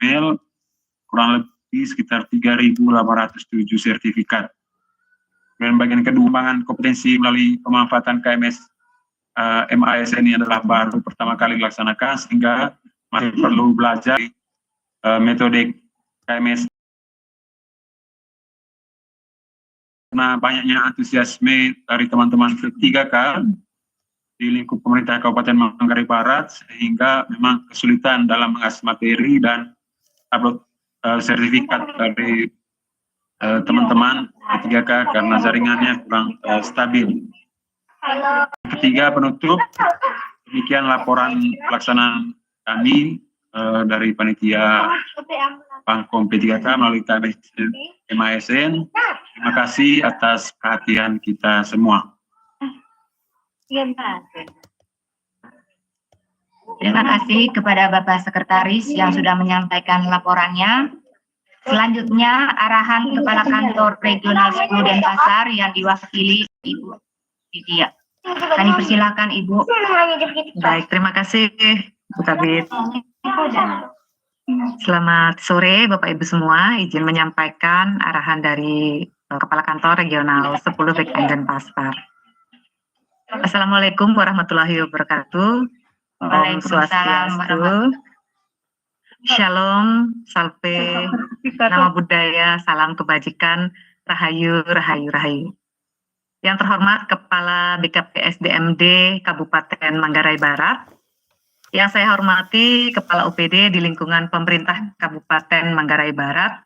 mail, kurang lebih sekitar 3.807 sertifikat. Dan bagian kedua, pengembangan kompetensi melalui pemanfaatan KMS MAS ini adalah baru pertama kali dilaksanakan, sehingga masih perlu belajar metode KMS. Karena banyaknya antusiasme dari teman-teman P3K di lingkup pemerintah Kabupaten Manggarai Barat, sehingga memang kesulitan dalam mengakses materi dan upload sertifikat dari teman-teman P3K karena jaringannya kurang stabil. Ketiga, penutup, demikian laporan pelaksanaan kami dari panitia Pangkom P3K melalui KMS MASN. Terima kasih atas perhatian kita semua. Terima kasih kepada Bapak Sekretaris yang sudah menyampaikan laporannya. Selanjutnya, arahan Kepala Kantor Regional 10 Denpasar yang diwakili Ibu Lydia. Kami persilakan Ibu. Baik, terima kasih Bu Kabid. Selamat sore Bapak Ibu semua, izin menyampaikan arahan dari Kepala Kantor Regional 10 BKN Denpasar. Assalamualaikum warahmatullahi wabarakatuh. Om Swastiastu. Shalom, salve, nama budaya, salam kebajikan, rahayu, rahayu, rahayu. Yang terhormat Kepala BKPSDMD Kabupaten Manggarai Barat, yang saya hormati Kepala UPD di lingkungan pemerintah Kabupaten Manggarai Barat,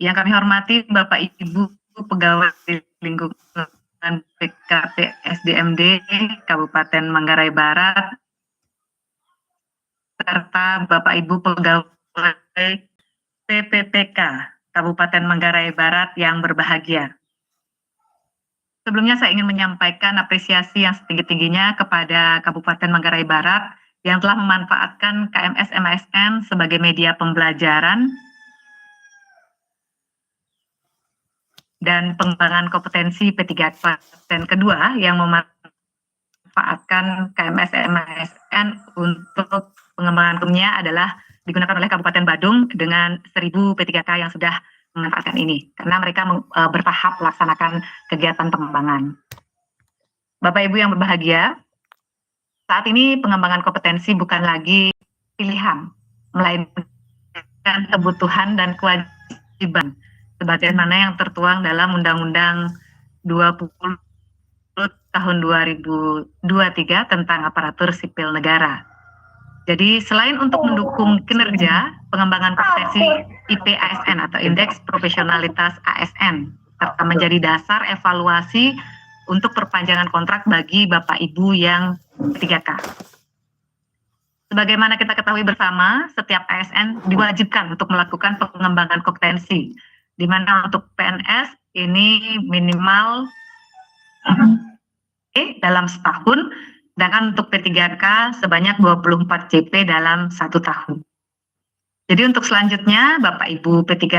yang kami hormati Bapak Ibu pegawai di lingkungan BKPSDMD Kabupaten Manggarai Barat, serta Bapak Ibu pegawai PPPK Kabupaten Manggarai Barat yang berbahagia. Sebelumnya saya ingin menyampaikan apresiasi yang setinggi-tingginya kepada Kabupaten Manggarai Barat yang telah memanfaatkan KMS MASN sebagai media pembelajaran dan pengembangan kompetensi P3K dan kedua yang memanfaatkan KMS MASN untuk pengembangan hukumnya adalah digunakan oleh Kabupaten Badung dengan 1.000 P3K yang sudah memanfaatkan ini, karena mereka bertahap melaksanakan kegiatan pengembangan. Bapak Ibu yang berbahagia, saat ini pengembangan kompetensi bukan lagi pilihan, melainkan kebutuhan dan kewajiban, sebagaimana yang tertuang dalam Undang-Undang 20 tahun 2023 tentang aparatur sipil negara. Jadi selain untuk mendukung kinerja pengembangan kompetensi IP ASN atau Indeks Profesionalitas ASN, serta menjadi dasar evaluasi untuk perpanjangan kontrak bagi Bapak Ibu yang P3K. Sebagaimana kita ketahui bersama, setiap ASN diwajibkan untuk melakukan pengembangan kompetensi, di mana untuk PNS ini minimal dalam setahun, sedangkan untuk P3K sebanyak 24 CP dalam 1 tahun. Jadi untuk selanjutnya, Bapak Ibu P3K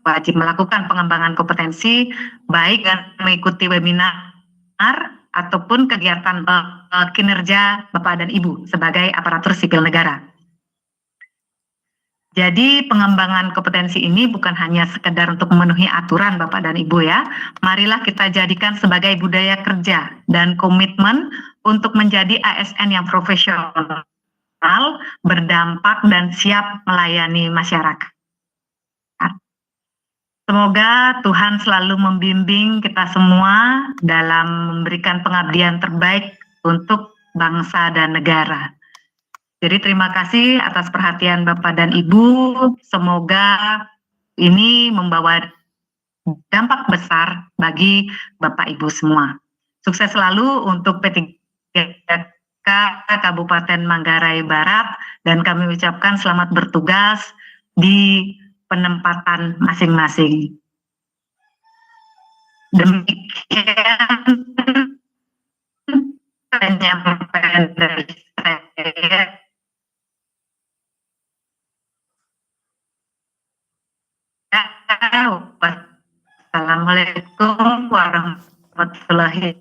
wajib melakukan pengembangan kompetensi, baik dengan mengikuti webinar ataupun kegiatan kinerja Bapak dan Ibu sebagai aparatur sipil negara. Jadi pengembangan kompetensi ini bukan hanya sekedar untuk memenuhi aturan Bapak dan Ibu ya. Marilah kita jadikan sebagai budaya kerja dan komitmen untuk menjadi ASN yang profesional, berdampak dan siap melayani masyarakat. Semoga Tuhan selalu membimbing kita semua dalam memberikan pengabdian terbaik untuk bangsa dan negara. Jadi terima kasih atas perhatian Bapak dan Ibu. Semoga ini membawa dampak besar bagi Bapak Ibu semua. Sukses selalu untuk P3K Kabupaten Manggarai Barat, dan kami ucapkan selamat bertugas di penempatan masing-masing. Demikian penyampaian dari saya. Assalamualaikum warahmatullahi warahmatullahi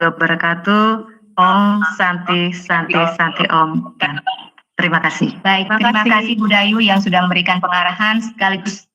wabarakatuh. Om Santi Santi Santi Om. Terima kasih. Baik, terima kasih Bu Dayu yang sudah memberikan pengarahan sekaligus